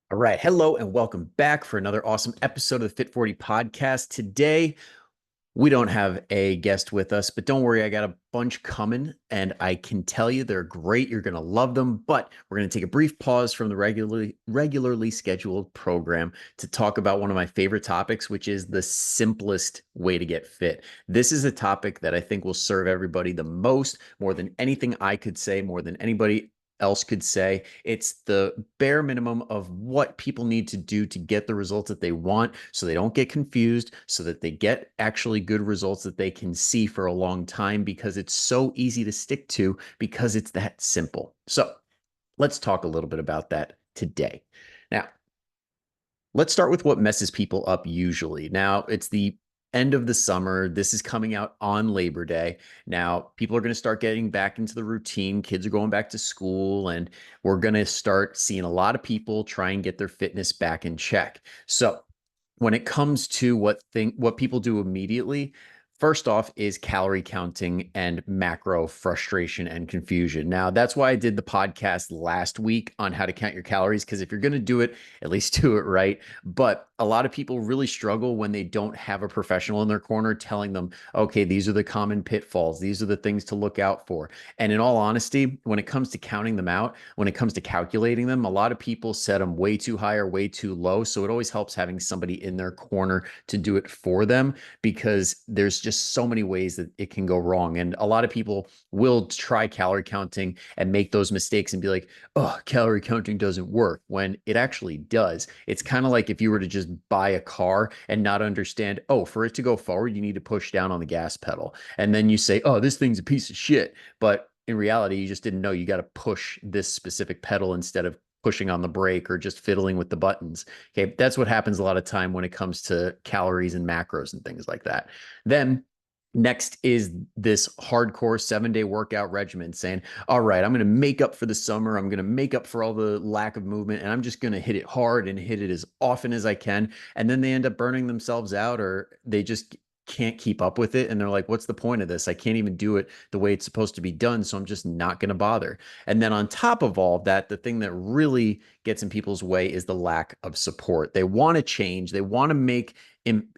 All right. Hello and welcome back for another awesome episode of the FIT40 Podcast. Today, we don't have a guest with us, but don't worry, I got a bunch coming and I can tell you they're great. You're going to love them, but we're going to take a brief pause from the regularly scheduled program to talk about one of my favorite topics, which is the simplest way to get fit. This is a topic that I think will serve everybody the most, more than anything I could say, more than anybody else could say. It's the bare minimum of what people need to do to get the results that they want so they don't get confused, so that they get actually good results that they can see for a long time because it's so easy to stick to because it's that simple. So let's talk a little bit about that today. Now, let's start with what messes people up usually. Now, it's the end of the summer. This is coming out on Labor Day. Now, people are going to start getting back into the routine. Kids are going back to school, and we're going to start seeing a lot of people try and get their fitness back in check. So, when it comes to what people do immediately, first off is calorie counting and macro frustration and confusion. Now, that's why I did the podcast last week on how to count your calories, because if you're going to do it, at least do it right. But a lot of people really struggle when they don't have a professional in their corner telling them, okay, these are the common pitfalls. These are the things to look out for. And in all honesty, when it comes to counting them out, when it comes to calculating them, a lot of people set them way too high or way too low. So it always helps having somebody in their corner to do it for them, because there's just so many ways that it can go wrong. And a lot of people will try calorie counting and make those mistakes and be like, oh, calorie counting doesn't work, when it actually does. It's kind of like if you were to just buy a car and not understand, oh, for it to go forward, you need to push down on the gas pedal. And then you say, oh, this thing's a piece of shit. But in reality, you just didn't know you got to push this specific pedal instead of pushing on the brake or just fiddling with the buttons. Okay. That's what happens a lot of time when it comes to calories and macros and things like that. Then next is this hardcore 7-day workout regimen saying, all right, I'm going to make up for the summer. I'm going to make up for all the lack of movement, and I'm just going to hit it hard and hit it as often as I can. And then they end up burning themselves out, or they just can't keep up with it. And they're like, what's the point of this? I can't even do it the way it's supposed to be done. So I'm just not going to bother. And then on top of all of that, the thing that really gets in people's way is the lack of support. They want to change. They want to make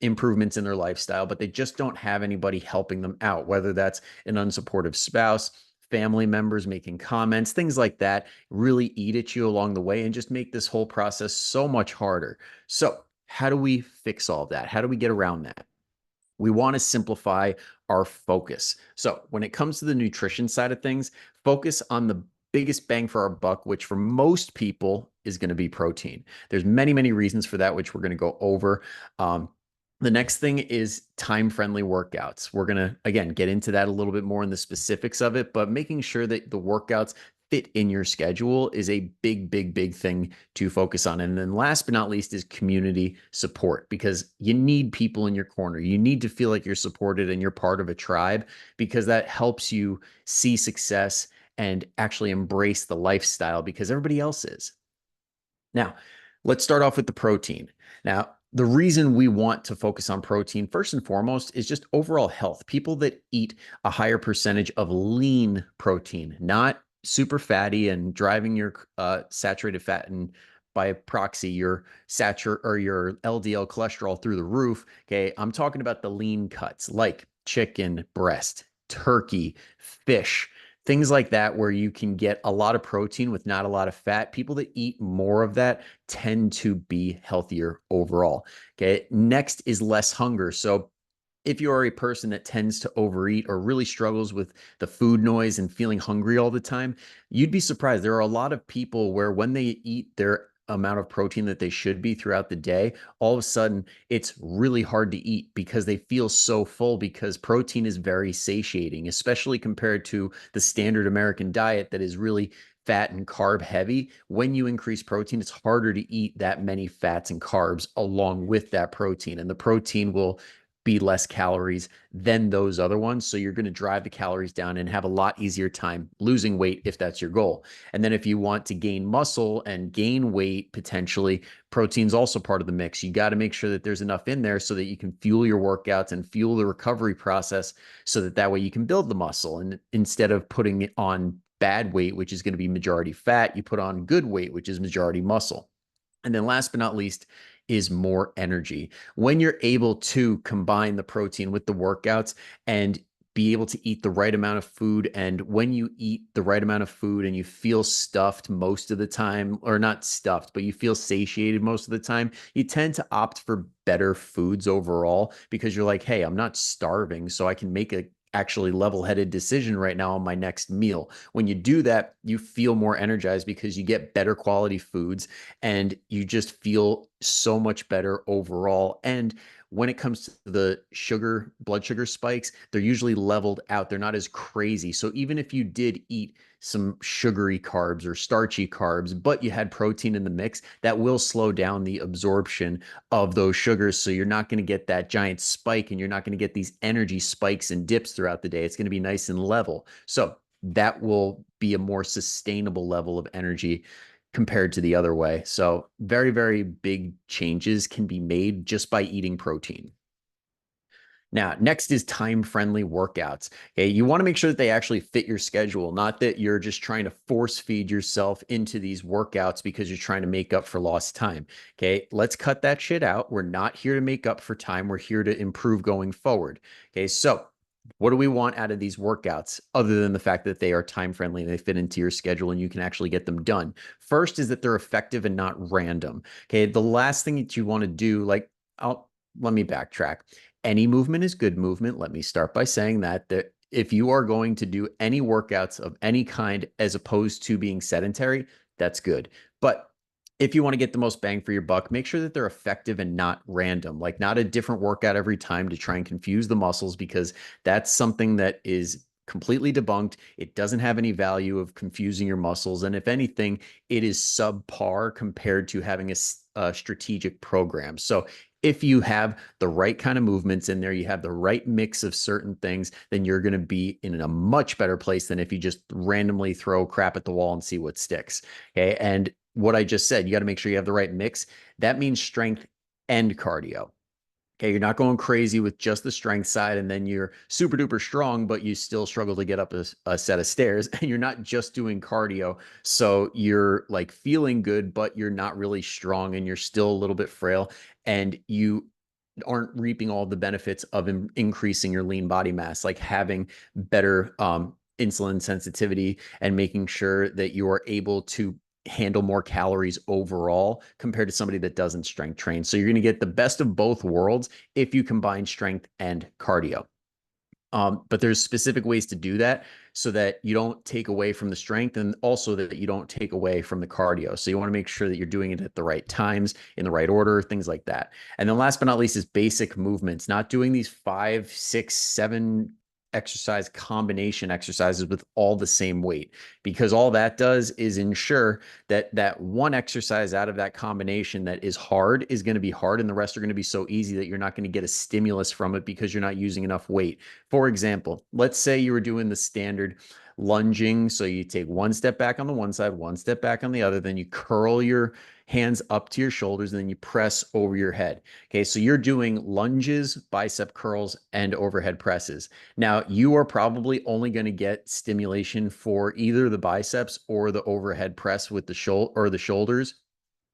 improvements in their lifestyle, but they just don't have anybody helping them out, whether that's an unsupportive spouse, family members making comments, things like that really eat at you along the way and just make this whole process so much harder. So how do we fix all of that? How do we get around that? We want to simplify our focus. So when it comes to the nutrition side of things, focus on the biggest bang for our buck, which for most people is going to be protein. There's many, many reasons for that, which we're going to go over. The next thing is time-friendly workouts. We're going to, again, get into that a little bit more in the specifics of it, but making sure that the workouts fit in your schedule is a big, big, big thing to focus on. And then last but not least is community support, because you need people in your corner. You need to feel like you're supported and you're part of a tribe, because that helps you see success and actually embrace the lifestyle because everybody else is. Now, let's start off with the protein. Now, the reason we want to focus on protein first and foremost is just overall health. People that eat a higher percentage of lean protein, not super fatty and driving your saturated fat and by proxy your your LDL cholesterol through the roof. Okay, I'm talking about the lean cuts like chicken breast, turkey, fish, things like that, where you can get a lot of protein with not a lot of fat. People that eat more of that tend to be healthier overall. Okay. Next is less hunger. So if you are a person that tends to overeat or really struggles with the food noise and feeling hungry all the time, you'd be surprised. There are a lot of people where when they eat their amount of protein that they should be throughout the day, all of a sudden it's really hard to eat because they feel so full, because protein is very satiating, especially compared to the standard American diet that is really fat and carb heavy. When you increase protein, it's harder to eat that many fats and carbs along with that protein, and the protein will be less calories than those other ones. So you're going to drive the calories down and have a lot easier time losing weight if that's your goal. And then if you want to gain muscle and gain weight, potentially, protein's also part of the mix. You got to make sure that there's enough in there so that you can fuel your workouts and fuel the recovery process, so that way you can build the muscle. And instead of putting it on bad weight, which is going to be majority fat, you put on good weight, which is majority muscle. And then last but not least is more energy. When you're able to combine the protein with the workouts and be able to eat the right amount of food, and when you eat the right amount of food and you feel stuffed most of the time, or not stuffed, but you feel satiated most of the time, you tend to opt for better foods overall because you're like, hey, I'm not starving, so I can make a actually level-headed decision right now on my next meal. When you do that, you feel more energized because you get better quality foods and you just feel so much better overall. And when it comes to the blood sugar spikes, they're usually leveled out. They're not as crazy. So even if you did eat some sugary carbs or starchy carbs, but you had protein in the mix, that will slow down the absorption of those sugars. So you're not going to get that giant spike and you're not going to get these energy spikes and dips throughout the day. It's going to be nice and level. So that will be a more sustainable level of energy compared to the other way. So very, very big changes can be made just by eating protein. Now, next is time-friendly workouts. Okay, you want to make sure that they actually fit your schedule, not that you're just trying to force feed yourself into these workouts because you're trying to make up for lost time. Okay, let's cut that shit out. We're not here to make up for time. We're here to improve going forward. Okay, so what do we want out of these workouts other than the fact that they are time-friendly and they fit into your schedule and you can actually get them done? First is that they're effective and not random. Okay, the last thing that you want to do, let me backtrack. Any movement is good movement. Let me start by saying that if you are going to do any workouts of any kind as opposed to being sedentary, that's good. But if you want to get the most bang for your buck, make sure that they're effective and not random, like not a different workout every time to try and confuse the muscles, because that's something that is completely debunked. It doesn't have any value of confusing your muscles. And if anything, it is subpar compared to having a strategic program. So if you have the right kind of movements in there, you have the right mix of certain things, then you're going to be in a much better place than if you just randomly throw crap at the wall and see what sticks. Okay. And what I just said, you got to make sure you have the right mix. That means strength and cardio. Okay, you're not going crazy with just the strength side and then you're super duper strong, but you still struggle to get up a set of stairs, and you're not just doing cardio. So you're like feeling good, but you're not really strong and you're still a little bit frail, and you aren't reaping all the benefits of increasing your lean body mass, like having better insulin sensitivity and making sure that you are able to handle more calories overall compared to somebody that doesn't strength train. So you're going to get the best of both worlds if you combine strength and cardio. But there's specific ways to do that so that you don't take away from the strength and also that you don't take away from the cardio. So you want to make sure that you're doing it at the right times, in the right order, things like that. And then last but not least is basic movements, not doing these 5, 6, 7 exercise combination exercises with all the same weight, because all that does is ensure that that one exercise out of that combination that is hard is going to be hard and the rest are going to be so easy that you're not going to get a stimulus from it because you're not using enough weight. For example, let's say you were doing the standard lunging. So you take one step back on the one side, one step back on the other, then you curl your hands up to your shoulders, and then you press over your head. Okay, so you're doing lunges, bicep curls, and overhead presses. Now, you are probably only going to get stimulation for either the biceps or the overhead press with the shoulder or the shoulders,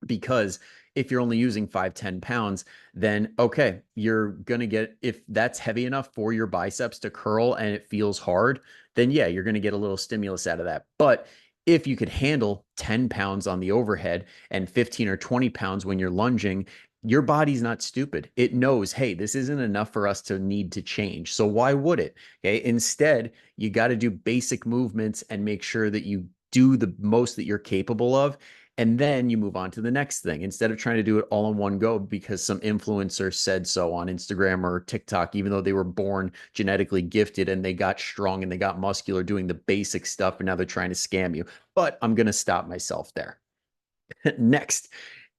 because if you're only using 5-10 pounds, then okay, you're going to get, if that's heavy enough for your biceps to curl and it feels hard, then yeah, you're going to get a little stimulus out of that. But if you could handle 10 pounds on the overhead and 15 or 20 pounds when you're lunging, your body's not stupid. It knows, hey, this isn't enough for us to need to change. So why would it? Okay. Instead, you got to do basic movements and make sure that you do the most that you're capable of. And then you move on to the next thing instead of trying to do it all in one go because some influencer said so on Instagram or TikTok, even though they were born genetically gifted and they got strong and they got muscular doing the basic stuff. And now they're trying to scam you. But I'm going to stop myself there. Next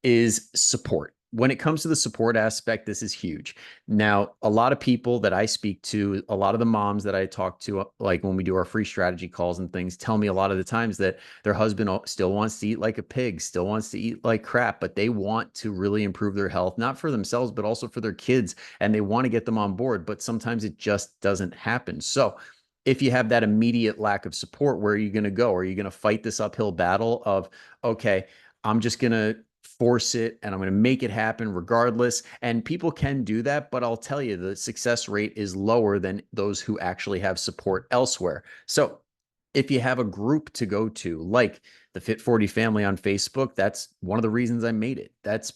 is support. When it comes to the support aspect, this is huge. Now, a lot of people that I speak to, a lot of the moms that I talk to, like when we do our free strategy calls and things, tell me a lot of the times that their husband still wants to eat like a pig, still wants to eat like crap, but they want to really improve their health, not for themselves, but also for their kids. And they want to get them on board, but sometimes it just doesn't happen. So if you have that immediate lack of support, where are you going to go? Are you going to fight this uphill battle of, okay, I'm just going to force it and I'm going to make it happen regardless. And people can do that, but I'll tell you, the success rate is lower than those who actually have support elsewhere. So if you have a group to go to, like the FIT40 family on Facebook, that's one of the reasons I made it. That's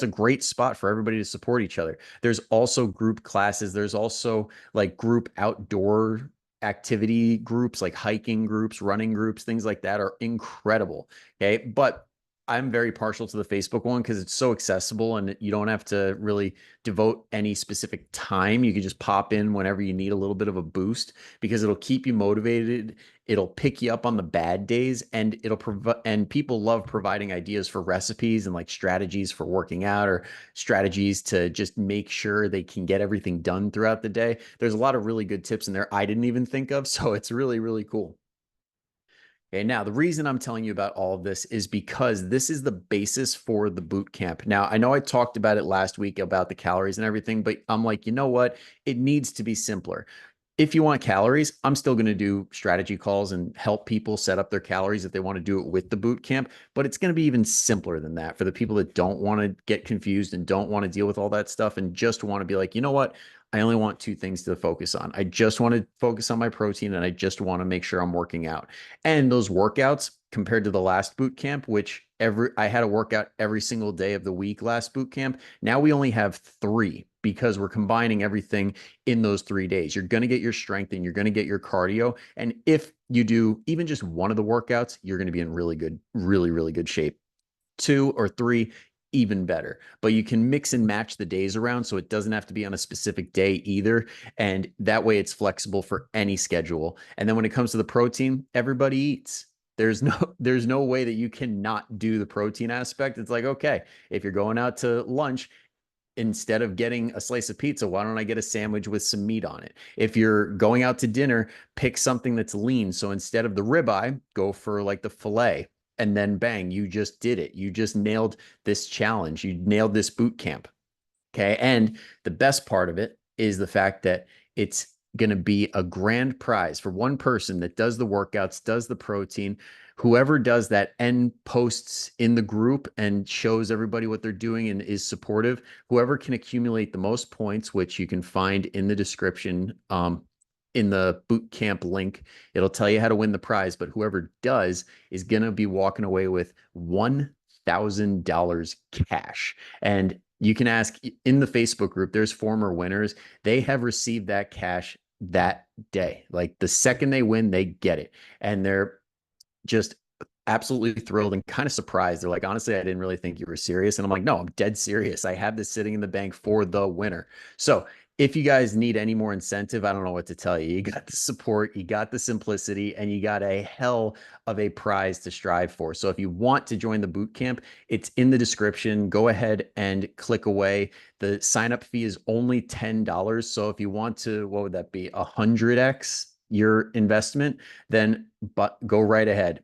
a great spot for everybody to support each other. There's also group classes. There's also like group outdoor activity groups, like hiking groups, running groups, things like that are incredible. Okay. But I'm very partial to the Facebook one because it's so accessible and you don't have to really devote any specific time. You can just pop in whenever you need a little bit of a boost because it'll keep you motivated. It'll pick you up on the bad days and it'll provide, and people love providing ideas for recipes and like strategies for working out or strategies to just make sure they can get everything done throughout the day. There's a lot of really good tips in there I didn't even think of. So it's really, really cool. Okay, now the reason I'm telling you about all of this is because this is the basis for the boot camp. Now, I know I talked about it last week about the calories and everything, but I'm like, you know what? It needs to be simpler. If you want calories, I'm still going to do strategy calls and help people set up their calories if they want to do it with the boot camp, but it's going to be even simpler than that for the people that don't want to get confused and don't want to deal with all that stuff and just want to be like, you know what? I only want two things to focus on. I just want to focus on my protein and I just want to make sure I'm working out. And those workouts compared to the last boot camp, which I had a workout every single day of the week last boot camp. Now we only have three because we're combining everything in those 3 days. You're going to get your strength and you're going to get your cardio. And if you do even just one of the workouts, you're going to be in really good, really, really good shape. Two or three, even better. But you can mix and match the days around so it doesn't have to be on a specific day either. And that way it's flexible for any schedule. And then when it comes to the protein, everybody eats. There's no way that you cannot do the protein aspect. It's like, okay, if you're going out to lunch, instead of getting a slice of pizza, why don't I get a sandwich with some meat on it? If you're going out to dinner, pick something that's lean. So instead of the ribeye, go for like the filet. And then bang, you just did it. You just nailed this challenge. You nailed this boot camp. Okay. And the best part of it is the fact that it's going to be a grand prize for one person that does the workouts, does the protein. Whoever does that and posts in the group and shows everybody what they're doing and is supportive, whoever can accumulate the most points, which you can find in the description, in the boot camp link, it'll tell you how to win the prize. But whoever does is going to be walking away with $1,000 cash. And you can ask in the Facebook group, there's former winners. They have received that cash that day. Like the second they win, they get it. And they're just absolutely thrilled and kind of surprised. They're like, honestly, I didn't really think you were serious. And I'm like, no, I'm dead serious. I have this sitting in the bank for the winner. So if you guys need any more incentive, I don't know what to tell you. You got the support, you got the simplicity, and you got a hell of a prize to strive for. So if you want to join the boot camp, it's in the description. Go ahead and click away. The sign-up fee is only $10. So if you want to, what would that be? 100x your investment, then go right ahead.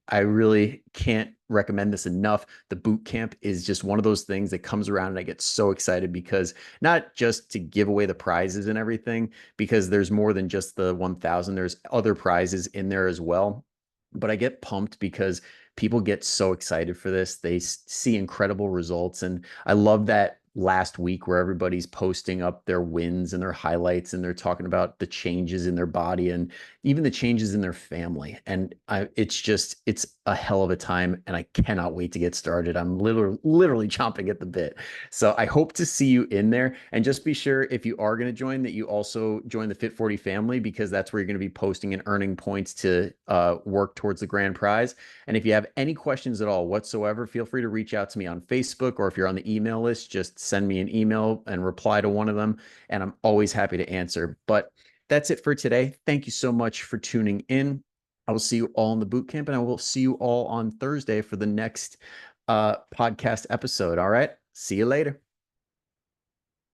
I really can't recommend this enough. The boot camp is just one of those things that comes around and I get so excited because not just to give away the prizes and everything, because there's more than just the 1,000. There's other prizes in there as well. But I get pumped because people get so excited for this. They see incredible results. And I love that last week where everybody's posting up their wins and their highlights and they're talking about the changes in their body and even the changes in their family. And it's a hell of a time and I cannot wait to get started. I'm literally chomping at the bit. So I hope to see you in there, and just be sure if you are going to join that you also join the FIT40 family, because that's where you're going to be posting and earning points to work towards the grand prize. And if you have any questions at all whatsoever, feel free to reach out to me on Facebook, or if you're on the email list, just send me an email and reply to one of them. And I'm always happy to answer. But that's it for today. Thank you so much for tuning in. I will see you all in the boot camp, and I will see you all on Thursday for the next podcast episode. All right. See you later.